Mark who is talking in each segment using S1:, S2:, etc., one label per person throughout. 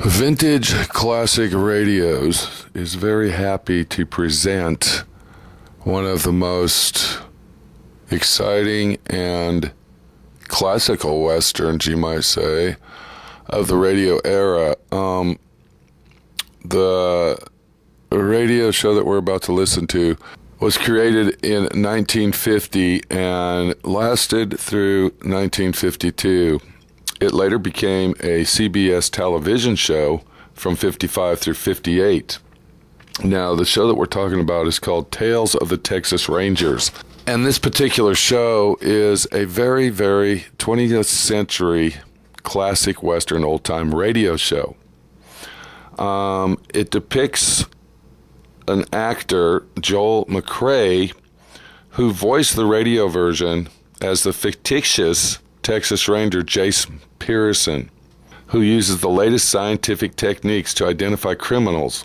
S1: Vintage Classic Radios is very happy to present one of the most exciting and classical westerns, you might say, of the radio era. The radio show that we're about to listen to was created in 1950 and lasted through 1952. It later became a CBS television show from 55 through 58. Now, the show that we're talking about is called Tales of the Texas Rangers. And this particular show is a very, very 20th century classic Western old-time radio show. It depicts an actor, Joel McCrea, who voiced the radio version as the fictitious Texas Ranger Jace Pearson, who uses the latest scientific techniques to identify criminals.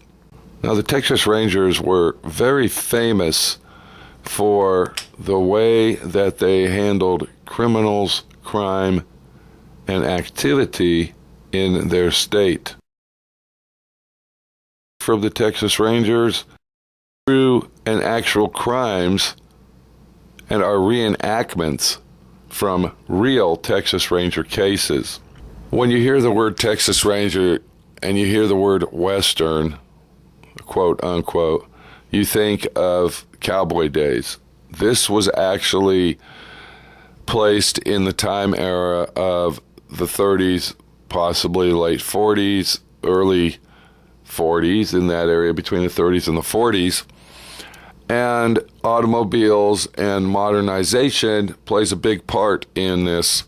S1: Now, the Texas Rangers were very famous for the way that they handled criminals, crime, and activity in their state. From the Texas Rangers through and actual crimes and our reenactments from real Texas Ranger cases. When you hear the word Texas Ranger and you hear the word Western, quote unquote, you think of cowboy days. This was actually placed in the time era of the 30s, possibly late 40s, early 40s, in that area between the 30s and the 40s. And automobiles and modernization plays a big part in this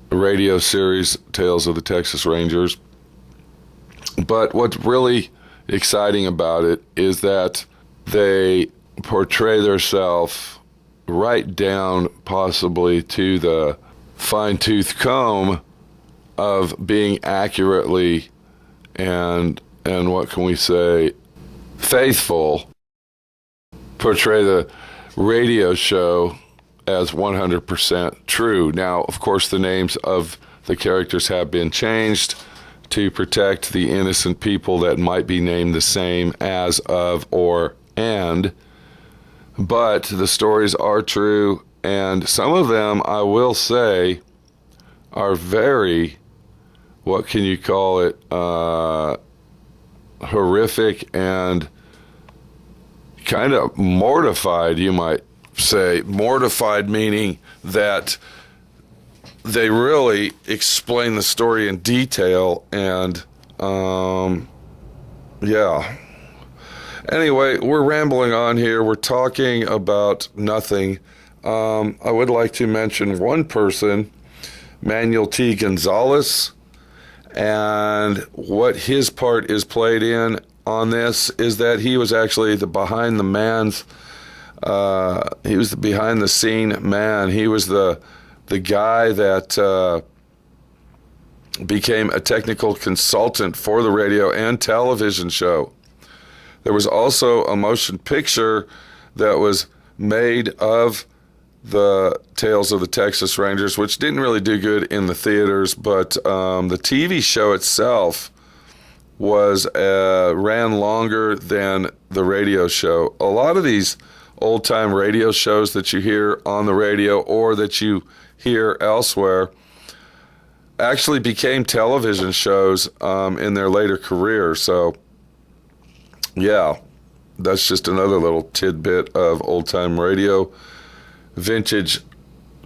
S1: radio series, Tales of the Texas Rangers. But what's really exciting about it is that they portray themselves right down possibly to the fine-tooth comb of being accurately and what can we say, faithful, portray the radio show as 100% true. Now, of course, the names of the characters have been changed to protect the innocent people that might be named the same as, of, or, and. But the stories are true, and some of them, I will say, are very, what can you call it, horrific and kind of mortified, you might say. Mortified meaning that they really explain the story in detail, and yeah. Anyway, we're rambling on here. We're talking about nothing. I would like to mention one person, Manuel T. Gonzalez, and what his part is played in on this is that he was actually the behind the scene man. He was the guy that became a technical consultant for the radio and television show. There was also a motion picture that was made of the Tales of the Texas Rangers, which didn't really do good in the theaters, but the TV show itself was ran longer than the radio show. A lot of these old-time radio shows that you hear on the radio or that you hear elsewhere actually became television shows in their later career. So, yeah, that's just another little tidbit of old-time radio, vintage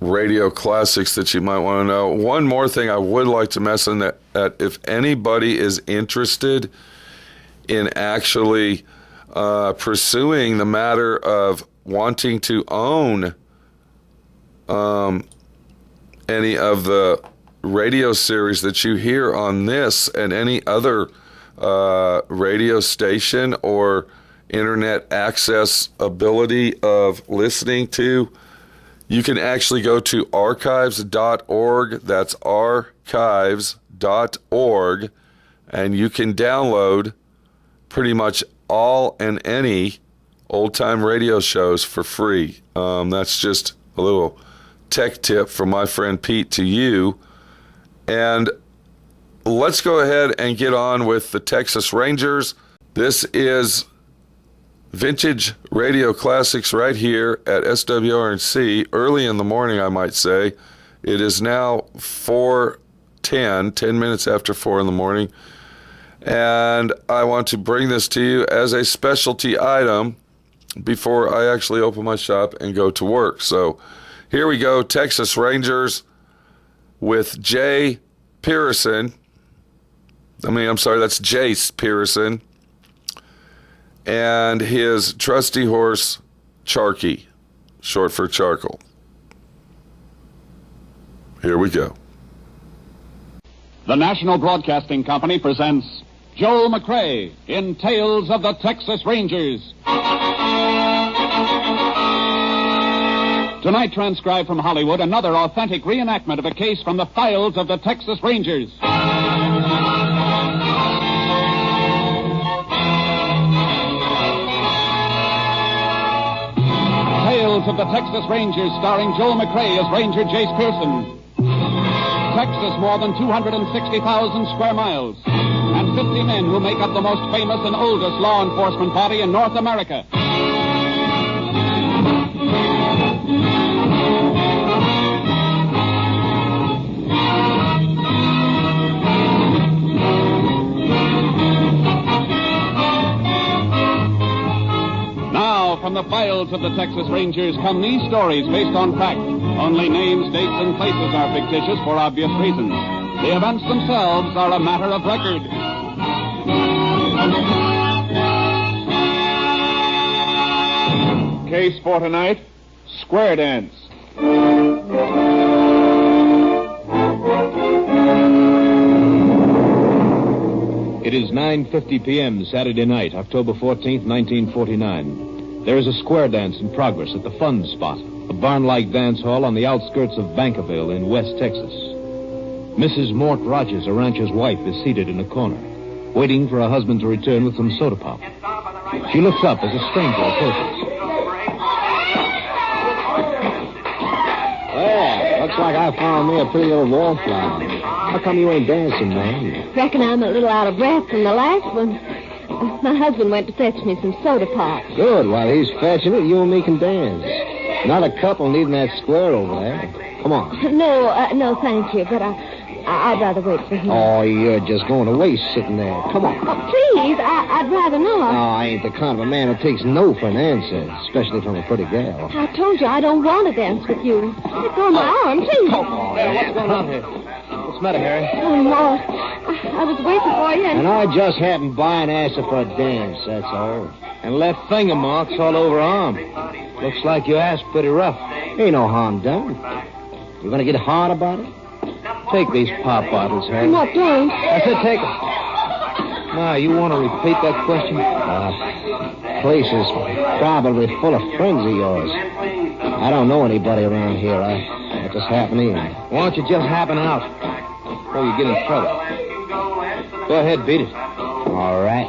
S1: radio classics that you might want to know. One more thing I would like to mention, that if anybody is interested in actually pursuing the matter of wanting to own any of the radio series that you hear on this and any other radio station or internet access ability of listening to, you can actually go to archives.org. That's archives.org, and you can download pretty much all and any old-time radio shows for free. That's just a little tech tip from my friend Pete to you. And let's go ahead and get on with the Texas Rangers. This is Vintage Radio Classics right here at SWRNC, early in the morning, I might say. It is now 4:10, 10 minutes after 4 in the morning, and I want to bring this to you as a specialty item before I actually open my shop and go to work. So here we go, Texas Rangers with Jay Pearson. That's Jace Pearson. And his trusty horse, Charky, short for charcoal. Here we go.
S2: The National Broadcasting Company presents Joel McCrea in Tales of the Texas Rangers. Tonight, transcribed from Hollywood, another authentic reenactment of a case from the files of the Texas Rangers. Tales of the Texas Rangers, starring Joel McCrea as Ranger Jace Pearson. Texas, more than 260,000 square miles, and 50 men who make up the most famous and oldest law enforcement body in North America. From the files of the Texas Rangers come these stories based on fact. Only names, dates, and places are fictitious for obvious reasons. The events themselves are a matter of record. Case for tonight, square dance.
S3: It is 9:50 p.m. Saturday night, October 14th, 1949. There is a square dance in progress at the Fun Spot, a barn-like dance hall on the outskirts of Bankerville in West Texas. Mrs. Mort Rogers, a rancher's wife, is seated in a corner, waiting for her husband to return with some soda pop. She looks up as a stranger approaches.
S4: Well, looks like I found me a pretty little wallflower. How come you ain't dancing, man?
S5: Reckon I'm a little out of breath from the last one. My husband went to fetch me some soda pop.
S4: Good. While he's fetching it, you and me can dance. Another couple needing that square over there. Come on.
S5: No, thank you, but I'd rather wait for him.
S4: Oh, you're just going to waste sitting there. Come on.
S5: Oh, please, I'd rather not.
S4: No, I ain't the kind of a man who takes no for an answer, especially from a pretty gal.
S5: I told you I don't want to dance with you. Let go of my arm, please.
S4: Come on.
S3: Hey, what's going on here? What's the matter, Harry?
S5: Oh, Mort, I was waiting for you
S4: And I just happened by and asked her for a dance, that's all.
S3: And left finger marks all over arm. Looks like you asked pretty rough.
S4: Ain't no harm done. You gonna get hard about it?
S3: Take these pop bottles, Harry.
S5: Mort, don't.
S3: I said take them. Now, you want to repeat that question?
S4: Place is probably full of friends of yours. I don't know anybody around here. I just happened in.
S3: Why don't you just happen out before you get in trouble? Go ahead, beat it.
S4: All right.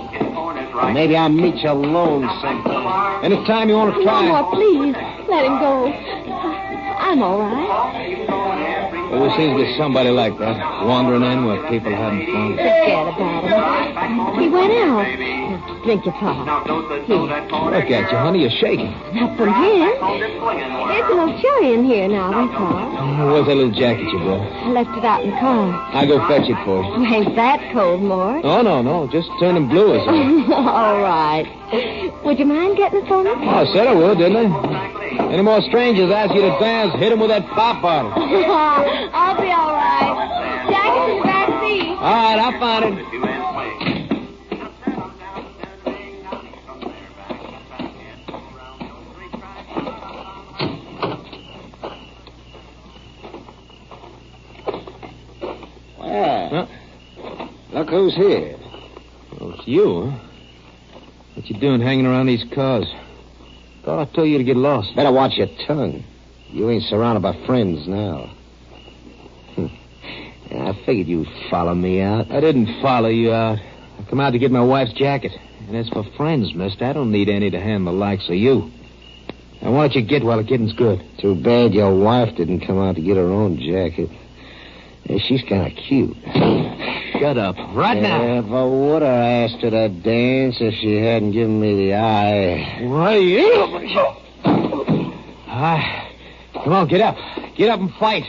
S4: Maybe I'll meet you alone sometime.
S3: Anytime you want to try.
S5: No, Mort, please. Let him go. I'm all right.
S3: Always seems to be somebody like that, wandering in where people are having fun.
S5: Forget about him. He went out. Now, drink your pop. Here.
S3: Look at you, honey. You're shaking.
S5: Not from here. There's a little chilly in here now, that's all.
S3: Where's that little jacket you brought?
S5: I left it out in the car.
S3: I'll go fetch it for you.
S5: Ain't that cold, Mort?
S3: Oh, no. Just turning blue or something.
S5: All right. Would you mind getting it for me?
S3: Oh, I said I would, didn't I? Any more strangers ask you to dance, hit them with that pop bottle.
S5: I'll be all right. Jacket's in the back seat.
S3: All right, I'll find it.
S4: Well, look who's here.
S3: Oh, it's you, huh? What you doing hanging around these cars? Thought I told you to get lost.
S4: Better watch your tongue. You ain't surrounded by friends now. I figured you'd follow me out.
S3: I didn't follow you out. I come out to get my wife's jacket. And as for friends, mister, I don't need any to hand the likes of you. Now, why don't you get while the getting's good?
S4: Too bad your wife didn't come out to get her own jacket. She's kind of cute.
S3: shut up. Right now.
S4: If I would have asked her to dance if she hadn't given me the eye.
S3: Why, you... Come on, get up. Get up and fight.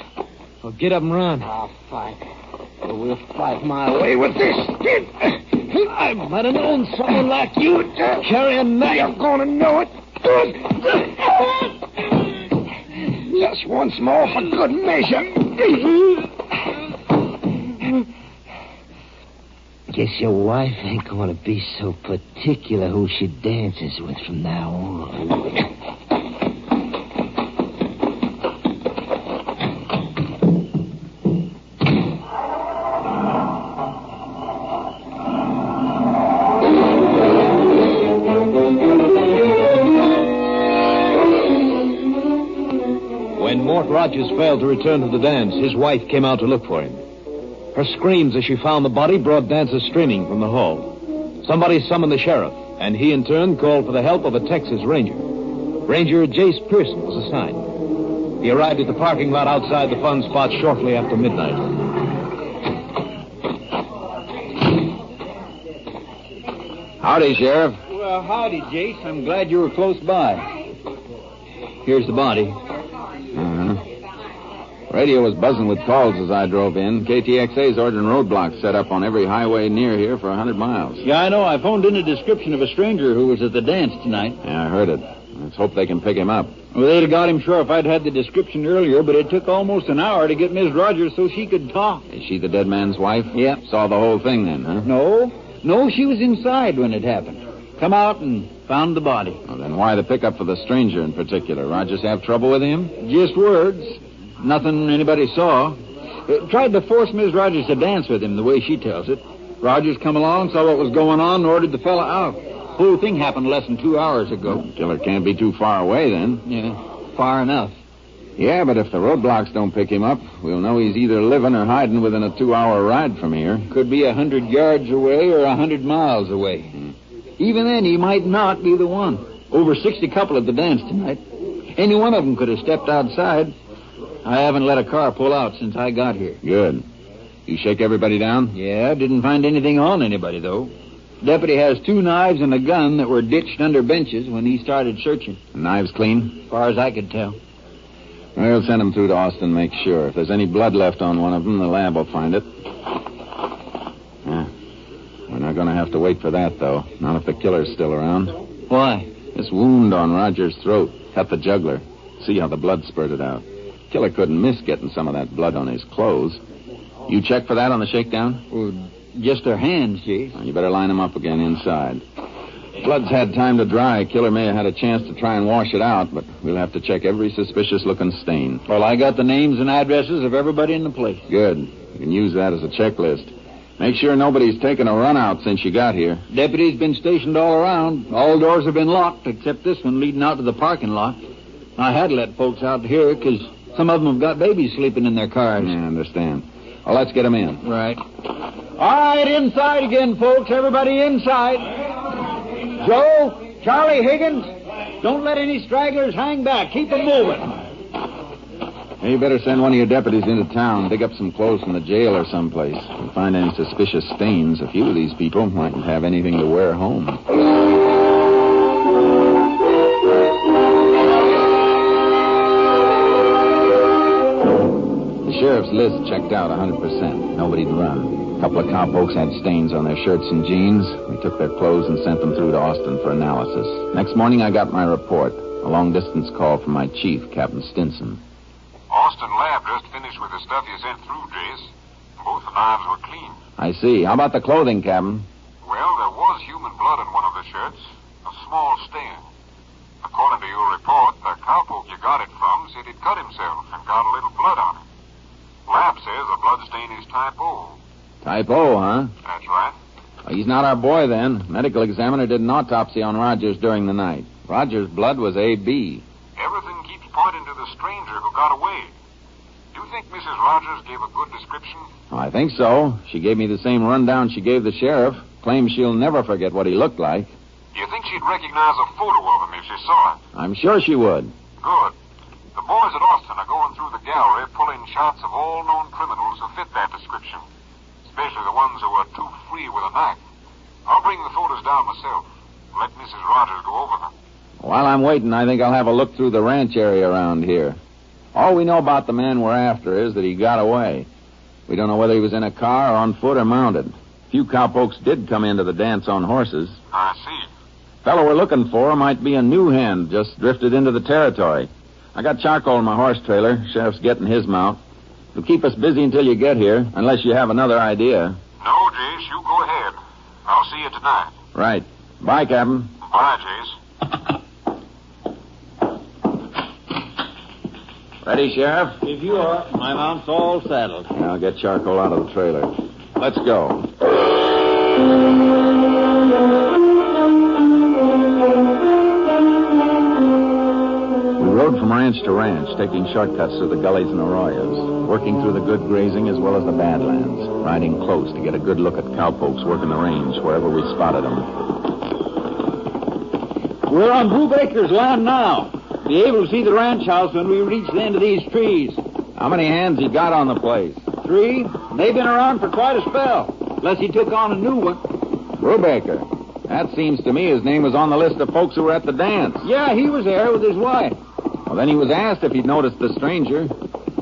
S3: Or get up and run.
S4: I'll fight. We'll fight my way with this kid.
S3: I might have known someone like you would carry a knife.
S4: You're gonna know it. Good. Just once more for good measure. Guess your wife ain't gonna be so particular who she dances with from now on.
S3: Rogers failed to return to the dance. His wife came out to look for him. Her screams as she found the body brought dancers streaming from the hall. Somebody summoned the sheriff, and he in turn called for the help of a Texas ranger. Ranger Jace Pearson was assigned. He arrived at the parking lot outside the fun spot shortly after midnight.
S6: Howdy, Sheriff.
S7: Well, howdy, Jace. I'm glad you were close by. Here's the body.
S6: Radio was buzzing with calls as I drove in. KTXA's ordering roadblocks set up on every highway near here for 100 miles.
S7: Yeah, I know. I phoned in a description of a stranger who was at the dance tonight.
S6: Yeah, I heard it. Let's hope they can pick him up.
S7: Well, they'd have got him sure if I'd had the description earlier, but it took almost an hour to get Miss Rogers so she could talk.
S6: Is she the dead man's wife?
S7: Yeah.
S6: Saw the whole thing then, huh?
S7: No, she was inside when it happened. Come out and found the body.
S6: Well, then why the pickup for the stranger in particular? Rogers have trouble with him?
S7: Just words. Nothing anybody saw. Tried to force Miss Rogers to dance with him, the way she tells it. Rogers come along, saw what was going on, and ordered the fella out. Whole thing happened less than 2 hours ago.
S6: Killer can't be too far away then.
S7: Yeah, far enough.
S6: Yeah, but if the roadblocks don't pick him up, we'll know he's either living or hiding within a 2-hour ride from here.
S7: Could be 100 yards away or 100 miles away. Even then, he might not be the one. Over 60 couple at the dance tonight. Any one of them could have stepped outside. I haven't let a car pull out since I got here.
S6: Good. You shake everybody down?
S7: Yeah, didn't find anything on anybody, though. Deputy has 2 knives and a gun that were ditched under benches when he started searching.
S6: The knives clean?
S7: As far as I could tell.
S6: We'll send them through to Austin, make sure. If there's any blood left on one of them, the lab will find it. Yeah. We're not going to have to wait for that, though. Not if the killer's still around.
S7: Why?
S6: This wound on Roger's throat cut the jugular. See how the blood spurted out. Killer couldn't miss getting some of that blood on his clothes. You check for that on the shakedown?
S7: Well, just her hands, Chief.
S6: Well, you better line them up again inside. Blood's had time to dry. Killer may have had a chance to try and wash it out, but we'll have to check every suspicious-looking stain.
S7: Well, I got the names and addresses of everybody in the place.
S6: Good. You can use that as a checklist. Make sure nobody's taken a run out since you got here.
S7: Deputies been stationed all around. All doors have been locked, except this one leading out to the parking lot. I had to let folks out here because some of them have got babies sleeping in their cars.
S6: Yeah, I understand. Well, let's get them in.
S7: Right. All right, inside again, folks. Everybody inside. Joe, Charlie, Higgins, don't let any stragglers hang back. Keep them moving.
S6: Hey, you better send one of your deputies into town. Dig up some clothes from the jail or someplace. If you find any suspicious stains, a few of these people mightn't have anything to wear home. The sheriff's list checked out 100%. Nobody'd run. A couple of cowpokes had stains on their shirts and jeans. We took their clothes and sent them through to Austin for analysis. Next morning, I got my report. A long-distance call from my chief, Captain Stinson.
S8: Austin Lab just finished with the stuff you sent through, Jace. Both the knives were clean.
S6: I see. How about the clothing, Captain?
S8: Well, there was human blood on one of the shirts. A small stain. According to your report, the cowpoke you got it from said he'd cut himself and got a little blood on him. Lab says the blood stain is type O.
S6: Type O, huh?
S8: That's right.
S6: Well, he's not our boy, then. Medical examiner did an autopsy on Rogers during the night. Rogers' blood was AB.
S8: Everything keeps pointing to the stranger who got away. Do you think Mrs. Rogers gave a good description?
S6: I think so. She gave me the same rundown she gave the sheriff. Claims she'll never forget what he looked like.
S8: Do you think she'd recognize a photo of him if she saw it?
S6: I'm sure she would.
S8: Good. The boys at Austin are going through the gallery pulling shots of all known criminals who fit that description. especially the ones who are too free with a knife. I'll bring the photos down myself. Let Mrs. Rogers go over them.
S6: While I'm waiting, I think I'll have a look through the ranch area around here. All we know about the man we're after is that he got away. We don't know whether he was in a car or on foot or mounted. A few cowpokes did come into the dance on horses.
S8: I see.
S6: Fellow we're looking for might be a new hand, just drifted into the territory. I got charcoal in my horse trailer. Sheriff's getting his mount. It'll keep us busy until you get here, unless you have another idea.
S8: No, Jace, you go ahead. I'll see you tonight.
S6: Right. Bye, Captain.
S8: Bye, Jace.
S6: Ready, Sheriff?
S7: If you are, my mount's all saddled.
S6: I'll get charcoal out of the trailer. Let's go. We rode from ranch to ranch, taking shortcuts through the gullies and arroyos, working through the good grazing as well as the badlands, riding close to get a good look at cowpokes working the range wherever we spotted them.
S7: We're on Brubaker's land now. Be able to see the ranch house when we reach the end of these trees.
S6: How many hands you got on the place?
S7: 3. They've been around for quite a spell, unless he took on a new one.
S6: Brubaker. That seems to me his name was on the list of folks who were at the dance.
S7: Yeah, he was there with his wife.
S6: Well, then he was asked if he'd noticed the stranger.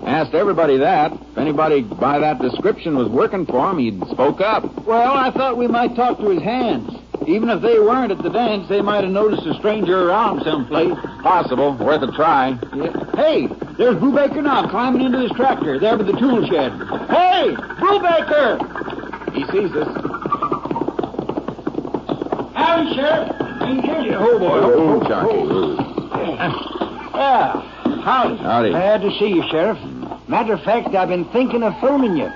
S6: Asked everybody that. If anybody by that description was working for him, he'd spoke up.
S7: Well, I thought we might talk to his hands. Even if they weren't at the dance, they might have noticed a stranger around someplace.
S6: Possible. Worth a try.
S7: Yeah. Hey, there's Brubaker now, climbing into his tractor, there by the tool shed. Hey, Brubaker!
S6: He sees us.
S7: Howdy, Sheriff.
S6: Oh, boy. Oh, Charlie.
S9: Yeah, howdy.
S6: Howdy.
S9: Glad to see you, Sheriff. Matter of fact, I've been thinking of phoning you.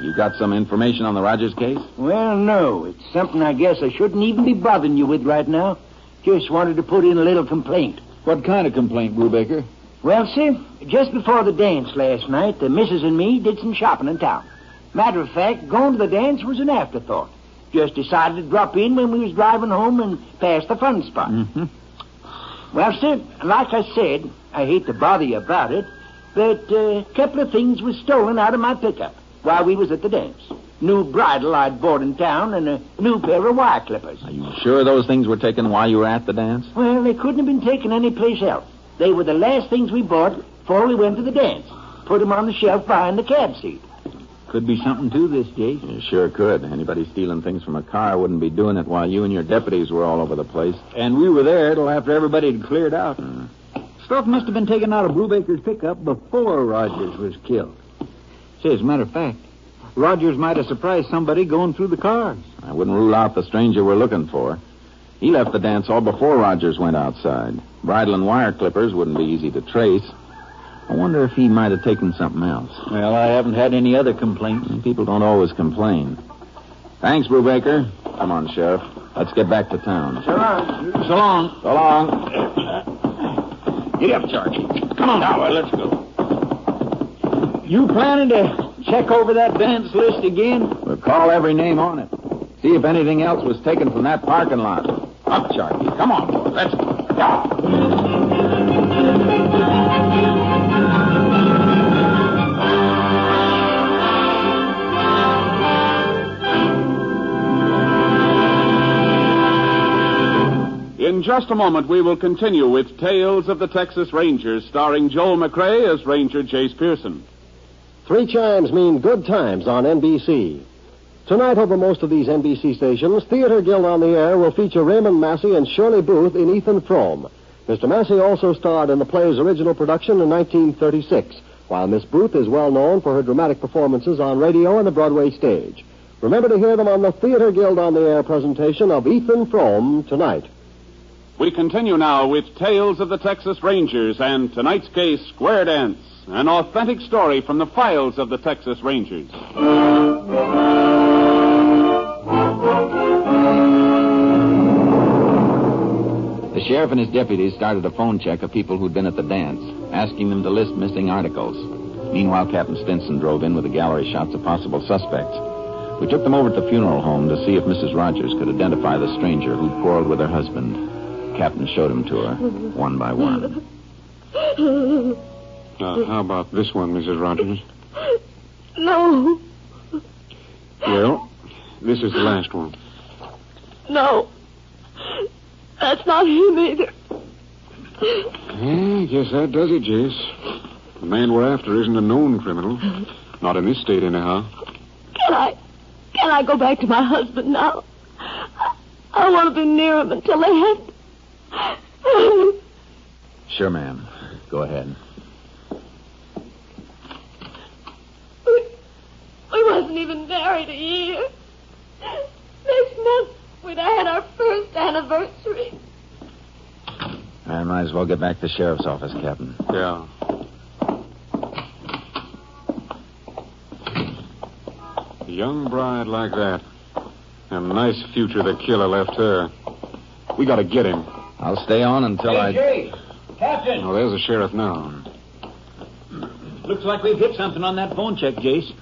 S6: You got some information on the Rogers case?
S9: Well, no. It's something I guess I shouldn't even be bothering you with right now. Just wanted to put in a little complaint.
S7: What kind of complaint, Brubaker?
S9: Well, see, just before the dance last night, the missus and me did some shopping in town. Matter of fact, going to the dance was an afterthought. Just decided to drop in when we was driving home and pass the fun spot.
S6: Mm-hmm.
S9: Well, sir, like I said, I hate to bother you about it, but a couple of things was stolen out of my pickup while we was at the dance. New bridle I'd bought in town and a new pair of wire clippers.
S6: Are you sure those things were taken while you were at the dance?
S9: Well, they couldn't have been taken anyplace else. They were the last things we bought before we went to the dance. Put them on the shelf behind the cab seat.
S7: Could be something to this, Jake.
S6: You sure could. Anybody stealing things from a car wouldn't be doing it while you and your deputies were all over the place.
S7: And we were there till after everybody had cleared out. Stuff must have been taken out of Brubaker's pickup before Rogers was killed. Say, as a matter of fact, Rogers might have surprised somebody going through the cars.
S6: I wouldn't rule out the stranger we're looking for. He left the dance hall before Rogers went outside. Bridle and wire clippers wouldn't be easy to trace. I wonder if he might have taken something else.
S7: Well, I haven't had any other complaints.
S6: People don't always complain. Thanks, Brubaker. Come on, Sheriff. Let's get back to town.
S9: So long.
S7: So long.
S6: So long.
S7: Get up, Charlie. Come on now, let's go. You planning to check over that dance list again?
S6: We'll call every name on it. See if anything else was taken from that parking lot. Up, Charlie. Come on, boy. Let's go.
S2: In just a moment, we will continue with Tales of the Texas Rangers, starring Joel McRae as Ranger Jace Pearson.
S10: 3 chimes mean good times on NBC. Tonight, over most of these NBC stations, Theater Guild on the Air will feature Raymond Massey and Shirley Booth in Ethan Frome. Mr. Massey also starred in the play's original production in 1936, while Miss Booth is well known for her dramatic performances on radio and the Broadway stage. Remember to hear them on the Theater Guild on the Air presentation of Ethan Frome tonight.
S2: We continue now with Tales of the Texas Rangers and tonight's case, Square Dance, an authentic story from the files of the Texas Rangers.
S6: The sheriff and his deputies started a phone check of people who'd been at the dance, asking them to list missing articles. Meanwhile, Captain Stinson drove in with the gallery shots of possible suspects. We took them over to the funeral home to see if Mrs. Rogers could identify the stranger who'd quarreled with her husband. Captain showed him to her, one by one.
S11: How about this one, Mrs. Rogers?
S5: No.
S11: Well, this is the last one.
S5: No. That's not him either.
S11: I guess that does it, Jace. The man we're after isn't a known criminal. Not in this state, anyhow.
S5: Can I go back to my husband now? I want to be near him until they end.
S6: Sure, ma'am. Go ahead.
S5: We wasn't even married a year. Next month, we'd have had our first anniversary.
S6: I might as well get back to the sheriff's office, Captain.
S11: Yeah. A young bride like that. A nice future the killer left her. We gotta get him.
S6: I'll stay on until
S7: Hey, Captain!
S11: Oh, there's the sheriff now.
S7: Looks like we've hit something on that phone check, Jace.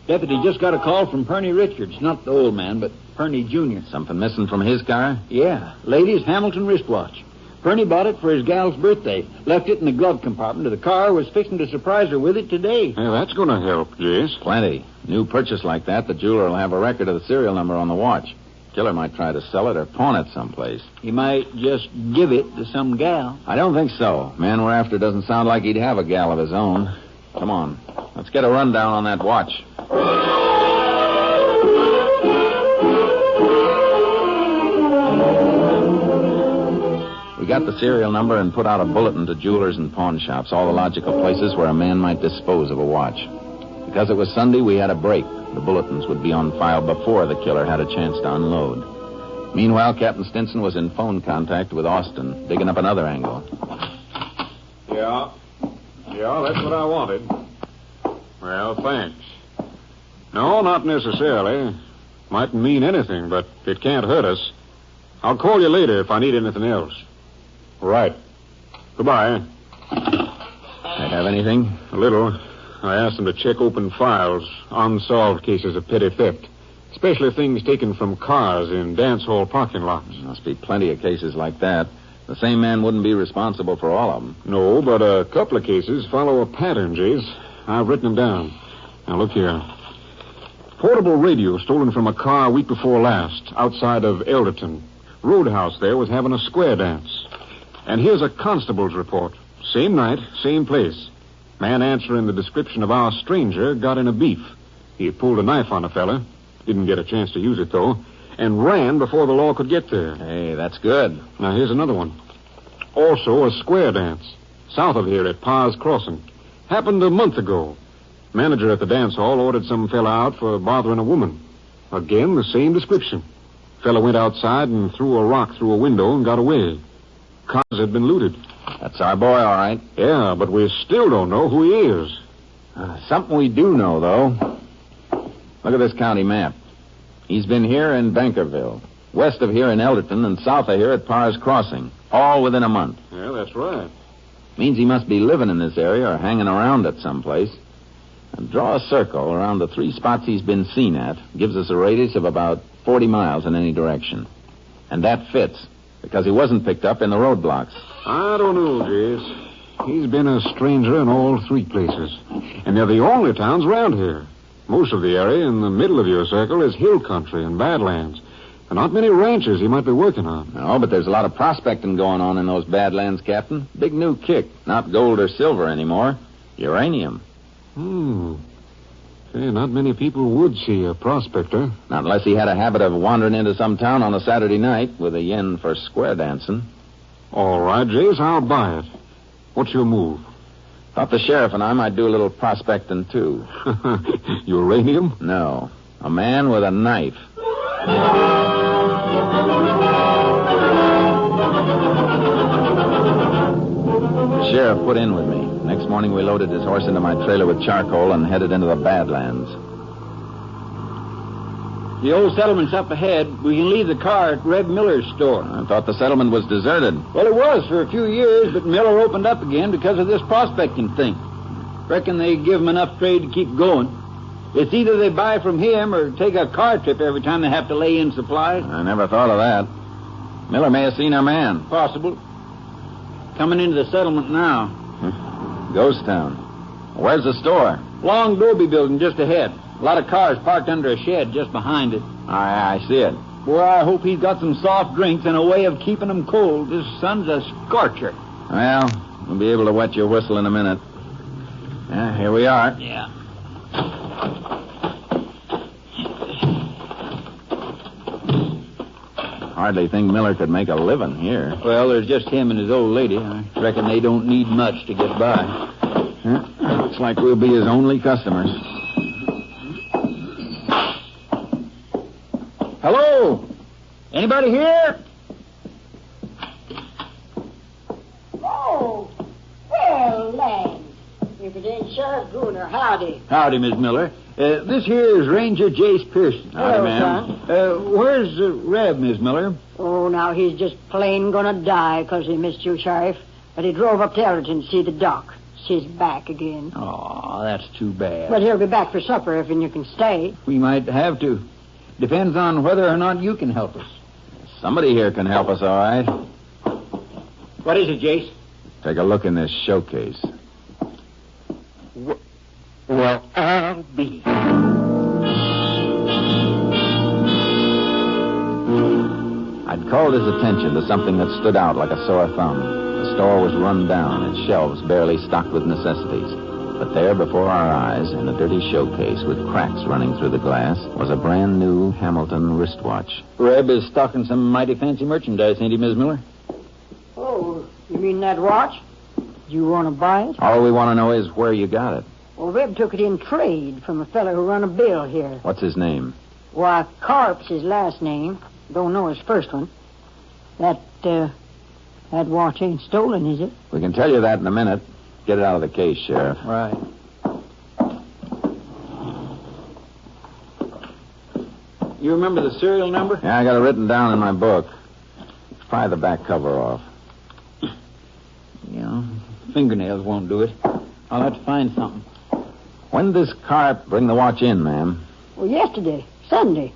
S7: Deputy just got a call from Perney Richards. Not the old man, but Perney Jr.
S6: Something missing from his car?
S7: Yeah, lady's Hamilton wristwatch. Perney bought it for his gal's birthday. Left it in the glove compartment of the car. Was fixing to surprise her with it today.
S11: Hey, that's gonna help, Jace.
S6: Plenty. New purchase like that, the jeweler will have a record of the serial number on the watch. Killer might try to sell it or pawn it someplace.
S7: He might just give it to some gal.
S6: I don't think so. Man we're after doesn't sound like he'd have a gal of his own. Come on. Let's get a rundown on that watch. We got the serial number and put out a bulletin to jewelers and pawn shops, all the logical places where a man might dispose of a watch. Because it was Sunday, we had a break. The bulletins would be on file before the killer had a chance to unload. Meanwhile, Captain Stinson was in phone contact with Austin, digging up another angle.
S11: Yeah, that's what I wanted. Well, thanks. No, not necessarily. Mightn't mean anything, but it can't hurt us. I'll call you later if I need anything else. Right. Goodbye.
S6: I have anything?
S11: A little. I asked them to check open files, unsolved cases of petty theft, especially things taken from cars in dance hall parking lots.
S6: Must be plenty of cases like that. The same man wouldn't be responsible for all of them.
S11: No, but a couple of cases follow a pattern, Jace. I've written them down. Now, look here. Portable radio stolen from a car a week before last, outside of Elderton. Roadhouse there was having a square dance. And here's a constable's report. Same night, same place. Man answering the description of our stranger got in a beef. He pulled a knife on a fella. Didn't get a chance to use it, though. And ran before the law could get there.
S6: Hey, that's good.
S11: Now, here's another one. Also a square dance. South of here at Pa's Crossing. Happened a month ago. Manager at the dance hall ordered some fella out for bothering a woman. Again, the same description. Fella went outside and threw a rock through a window and got away. Cars had been looted.
S6: That's our boy, all right.
S11: Yeah, but we still don't know who he is.
S6: Something we do know, though. Look at this county map. He's been here in Bankerville, west of here in Elderton, and south of here at Pa's Crossing, all within a month.
S11: Yeah, that's right.
S6: Means he must be living in this area or hanging around at someplace. And draw a circle around the 3 spots he's been seen at. Gives us a radius of about 40 miles in any direction. And that fits, because he wasn't picked up in the roadblocks.
S11: I don't know, Jace. He's been a stranger in all 3 places. And they're the only towns around here. Most of the area in the middle of your circle is hill country and badlands. And not many ranches he might be working on.
S6: No, but there's a lot of prospecting going on in those badlands, Captain. Big new kick. Not gold or silver anymore. Uranium.
S11: Say, not many people would see a prospector.
S6: Not unless he had a habit of wandering into some town on a Saturday night with a yen for square dancing.
S11: All right, Jace, I'll buy it. What's your move?
S6: Thought the sheriff and I might do a little prospecting, too.
S11: Uranium?
S6: No. A man with a knife. The sheriff put in with me. Next morning, we loaded his horse into my trailer with charcoal and headed into the Badlands.
S7: The old settlement's up ahead. We can leave the car at Red Miller's store.
S6: I thought the settlement was deserted.
S7: Well, it was for a few years, but Miller opened up again because of this prospecting thing. Reckon they give him enough trade to keep going. It's either they buy from him or take a car trip every time they have to lay in supplies.
S6: I never thought of that. Miller may have seen our man.
S7: Possible. Coming into the settlement now.
S6: Ghost town. Where's the store?
S7: Long Dobie building just ahead. A lot of cars parked under a shed just behind it.
S6: I see it.
S7: Boy, I hope he's got some soft drinks and a way of keeping them cold. This sun's a scorcher.
S6: Well, we'll be able to wet your whistle in a minute. Yeah, here we are.
S7: Yeah.
S6: Hardly think Miller could make a living here.
S7: Well, there's just him and his old lady. I reckon they don't need much to get by.
S6: Looks like we'll be his only customers.
S7: Hello? Anybody here?
S12: Oh, well, land. If it ain't Sheriff Gruner, howdy.
S7: Howdy, Miss Miller. This here is Ranger Jace Pearson.
S12: Hello, son.
S7: Where's Reb, Miss Miller?
S12: Oh, now he's just plain gonna die 'cause he missed you, Sheriff. But he drove up to Ellerton to see the doc. She's back again.
S7: Oh, that's too bad.
S12: But he'll be back for supper if you can stay.
S7: We might have to. Depends on whether or not you can help us.
S6: Somebody here can help us, all right.
S7: What is it, Jace?
S6: Take a look in this showcase.
S9: Well, I'll be.
S6: I'd called his attention to something that stood out like a sore thumb. The store was run down, its shelves barely stocked with necessities. But there before our eyes, in a dirty showcase with cracks running through the glass, was a brand new Hamilton wristwatch.
S7: Reb is stocking some mighty fancy merchandise, ain't he, Miss Miller?
S12: Oh, you mean that watch? You want to buy it?
S6: All we want to know is where you got it.
S12: Well, Reb took it in trade from a fellow who run a bill here.
S6: What's his name?
S12: Why, Carp's his last name. Don't know his first one. That watch ain't stolen, is it?
S6: We can tell you that in a minute. Get it out of the case, Sheriff.
S7: Right. You remember the serial number?
S6: Yeah, I got it written down in my book. Pry the back cover off.
S7: Yeah, fingernails won't do it. I'll have to find something.
S6: When does Carp bring the watch in, ma'am?
S12: Well, yesterday, Sunday.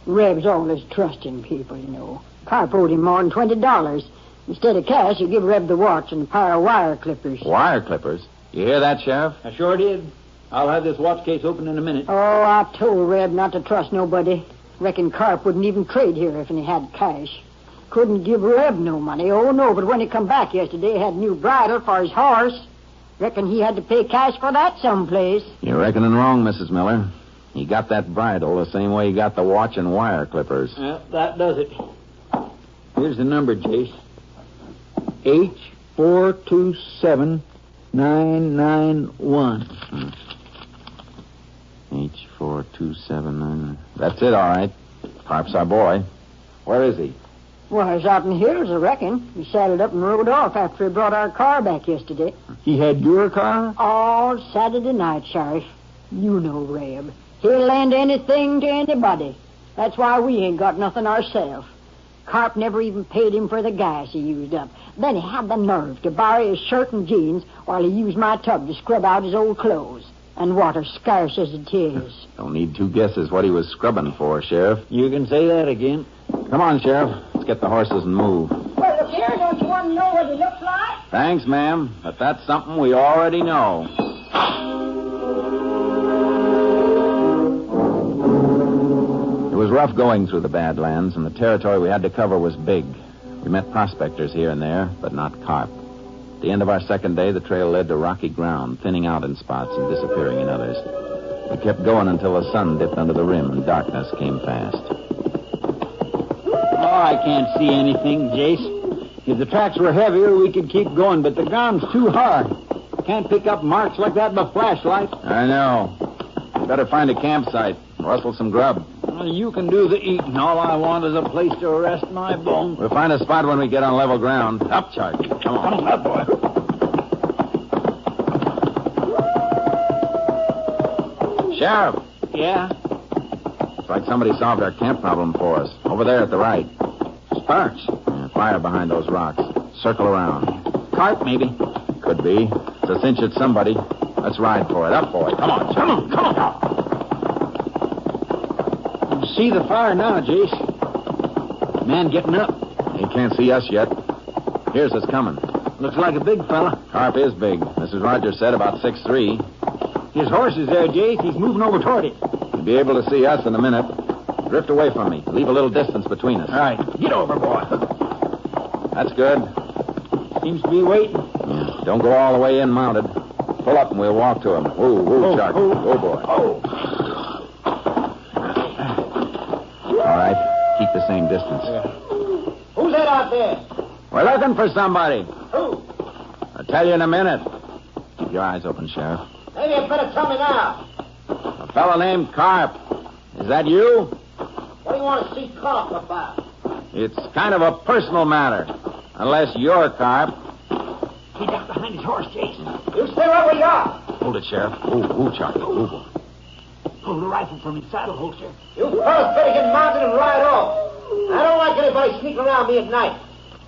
S12: Reb's always trusting people, you know. Carp owed him more than $20. Instead of cash, he give Reb the watch and a pair of wire clippers.
S6: Wire clippers? You hear that, Sheriff?
S7: I sure did. I'll have this watch case open in a minute.
S12: Oh, I told Reb not to trust nobody. Reckon Carp wouldn't even trade here if he had cash. Couldn't give Reb no money. Oh, no, but when he come back yesterday, he had a new bridle for his horse. Reckon he had to pay cash for that someplace.
S6: You're reckoning wrong, Mrs. Miller. He got that bridle the same way he got the watch and wire clippers.
S7: Yeah, that does it. Here's the number, Jace. H427991.
S6: H4279. That's it, all right. Carp's our boy. Where is he?
S12: Well, he's out in the hills, I reckon. He saddled up and rode off after he brought our car back yesterday.
S7: He had your car?
S12: All Saturday night, Sheriff. You know Reb. He'll lend anything to anybody. That's why we ain't got nothing ourselves. Carp never even paid him for the gas he used up. Then he had the nerve to borrow his shirt and jeans while he used my tub to scrub out his old clothes. And water scarce as it is.
S6: Don't need two guesses what he was scrubbing for, Sheriff.
S7: You can say that again.
S6: Come on, Sheriff. Let's get the horses and move.
S12: Well, look here, don't you want to know what he looks like?
S6: Thanks, ma'am, but that's something we already know. It was rough going through the Badlands, and the territory we had to cover was big. We met prospectors here and there, but not carp. At the end of our second day, the trail led to rocky ground, thinning out in spots and disappearing in others. We kept going until the sun dipped under the rim and darkness came fast.
S7: Oh, I can't see anything, Jace. If the tracks were heavier, we could keep going, but the ground's too hard. Can't pick up marks like that by flashlight.
S6: I know. Better find a campsite. Rustle some grub.
S7: Well, you can do the eating. All I want is a place to rest my bones.
S6: We'll find a spot when we get on level ground. Up, Charlie. Come on.
S7: Come on, up, boy.
S6: Sheriff.
S7: Yeah?
S6: It's like somebody solved our camp problem for us. Over there at the right.
S7: Sparks.
S6: Yeah, fire behind those rocks. Circle around.
S7: Carp, maybe.
S6: Could be. It's a cinch at somebody. Let's ride for it. Up, boy. Come on.
S7: Come on, come on. See the fire now, Jace. Man getting up.
S6: He can't see us yet. Here's us coming.
S7: Looks like a big fella.
S6: Carp is big. Mrs. Rogers said about 6'3".
S7: His horse is there, Jace. He's moving over toward it.
S6: He You'll be able to see us in a minute. Drift away from me. Leave a little distance between us.
S9: All right. Get over, boy.
S6: That's good.
S9: Seems to be waiting.
S6: Yeah. Don't go all the way in mounted. Pull up and we'll walk to him. Whoa, Chuck. Oh, boy.
S9: Oh.
S6: All right. Keep the same distance.
S9: Who's that out there?
S6: We're looking for somebody.
S9: Who?
S6: I'll tell you in a minute. Keep your eyes open, Sheriff.
S9: Maybe you better tell me now.
S6: A fellow named Carp. Is that you?
S9: What do you want to see Carp about?
S6: It's kind of a personal matter. Unless you're Carp.
S9: He ducked behind his horse, Jason. You stay right where you are.
S6: Hold it, Sheriff. Ooh, Chuck. Ooh, boy.
S9: Pulled the rifle from his saddle holster. You fellas better get mounted and ride off. I don't like anybody sneaking around me at night.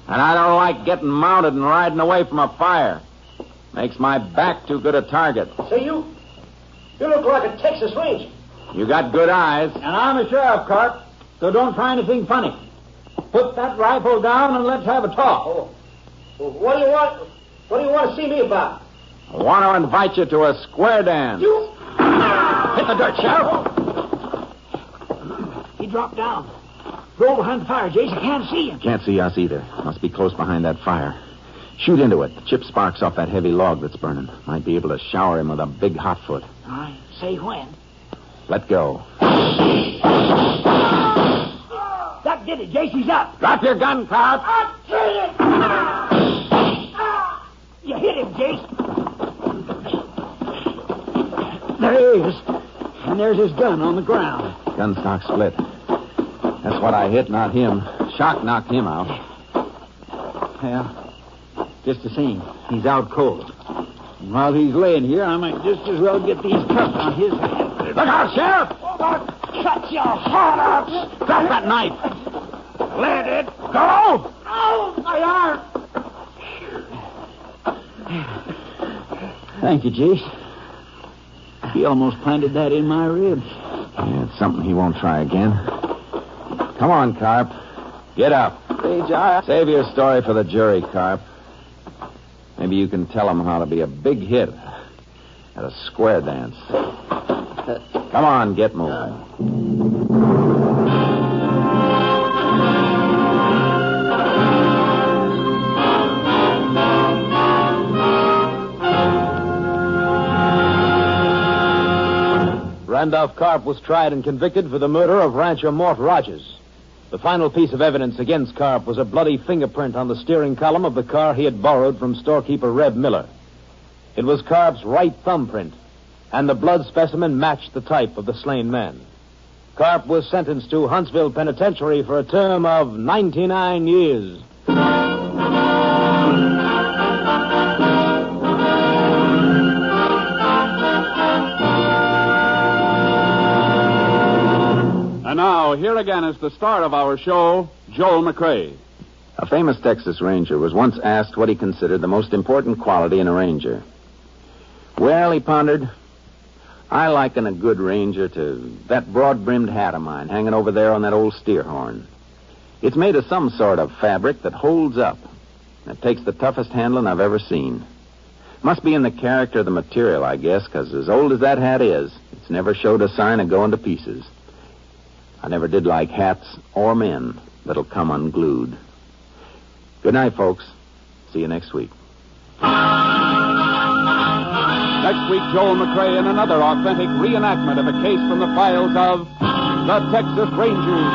S6: And I don't like getting mounted and riding away from a fire. Makes my back too good a target.
S9: Say, you look like a Texas Ranger.
S6: You got good eyes.
S9: And I'm a sheriff, Carp, so don't try anything funny. Put that rifle down and let's have a talk. Oh. Well, what do you want? What do you want to see me about?
S6: I want to invite you to a square dance.
S9: You hit the dirt, Sheriff. He dropped down. Roll behind the fire, Jace. I can't see him.
S6: Can't see us either. Must be close behind that fire. Shoot into it. Chip sparks off that heavy log that's burning. Might be able to shower him with a big hot foot.
S9: All right. Say when.
S6: Let go.
S9: That did it, Jace. He's up.
S6: Drop your gun, Carp.
S9: I'm it. You hit him, Jace. There he is. And there's his gun on the ground.
S6: Gun stock split. That's what I hit, not him. Shock knocked him out.
S9: Yeah. Just the same. He's out cold. And while he's laying here, I might just as well get these cuffs on his hands.
S6: Look out, Sheriff!
S9: Cut your heart out!
S6: Drop that knife!
S9: Let it go! Oh, my arm! Thank you, Jace. He almost planted that in my ribs.
S6: Yeah, it's something he won't try again. Come on, Carp. Get up. Save your story for the jury, Carp. Maybe you can tell them how to be a big hit at a square dance. Come on, get moving.
S13: Randolph Carp was tried and convicted for the murder of rancher Mort Rogers. The final piece of evidence against Carp was a bloody fingerprint on the steering column of the car he had borrowed from storekeeper Reb Miller. It was Carp's right thumbprint, and the blood specimen matched the type of the slain man. Carp was sentenced to Huntsville Penitentiary for a term of 99 years.
S2: And now, here again is the star of our show, Joel McCrea.
S6: A famous Texas Ranger was once asked what he considered the most important quality in a ranger. Well, he pondered, I liken a good ranger to that broad-brimmed hat of mine hanging over there on that old steer horn. It's made of some sort of fabric that holds up. It takes the toughest handling I've ever seen. Must be in the character of the material, I guess, because as old as that hat is, it's never showed a sign of going to pieces. I never did like hats or men that'll come unglued. Good night, folks. See you next week.
S2: Next week, Joel McCrea in another authentic reenactment of a case from the files of the Texas Rangers.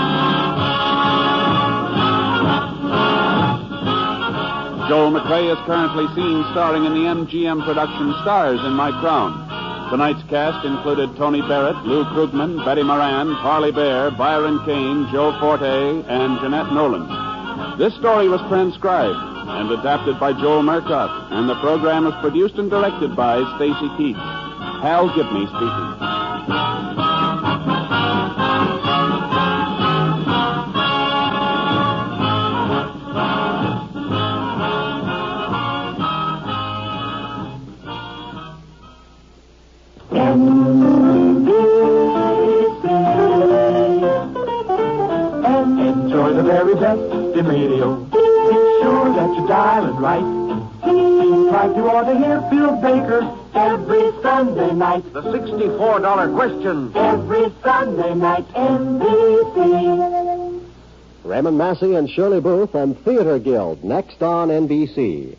S2: Joel McCrea is currently seen starring in the MGM production Stars in My Crown. Tonight's cast included Tony Barrett, Lou Krugman, Betty Moran, Parley Bear, Byron Kane, Joe Forte, and Jeanette Nolan. This story was transcribed and adapted by Joel Murcott, and the program was produced and directed by Stacy Keach. Hal Gibney speaking.
S14: Enjoy the very best in radio. Be sure that you dial it right. Seems like you ought to hear Bill Baker Every Sunday night.
S9: The $64 question.
S14: Every Sunday night, NBC.
S10: Raymond Massey and Shirley Booth and Theater Guild next on NBC.